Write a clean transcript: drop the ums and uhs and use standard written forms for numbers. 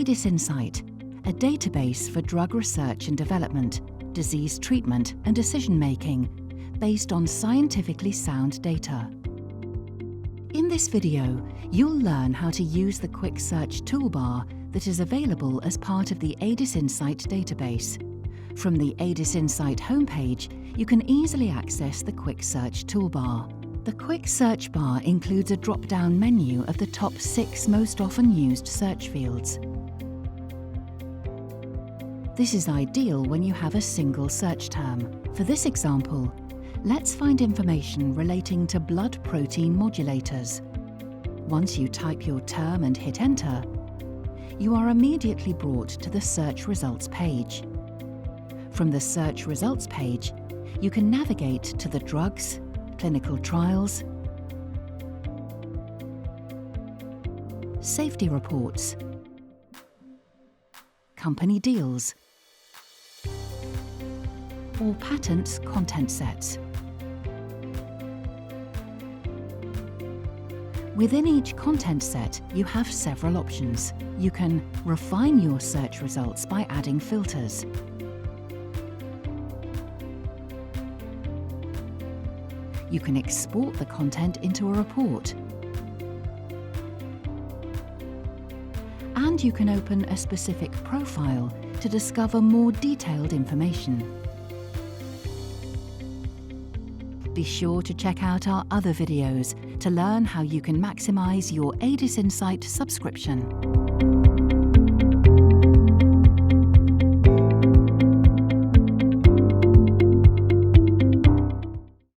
AdisInsight, a database for drug research and development, disease treatment and decision-making based on scientifically sound data. In this video, you'll learn how to use the Quick Search toolbar that is available as part of the AdisInsight database. From the AdisInsight homepage, you can easily access the Quick Search toolbar. The Quick Search bar includes a drop-down menu of the top 6 most often used search fields. This is ideal when you have a single search term. For this example, let's find information relating to blood protein modulators. Once you type your term and hit enter, you are immediately brought to the search results page. From the search results page, you can navigate to the drugs, clinical trials, safety reports, company deals, or patents content sets. Within each content set, you have several options. You can refine your search results by adding filters. You can export the content into a report. And you can open a specific profile to discover more detailed information. Be sure to check out our other videos to learn how you can maximize your AdisInsight subscription.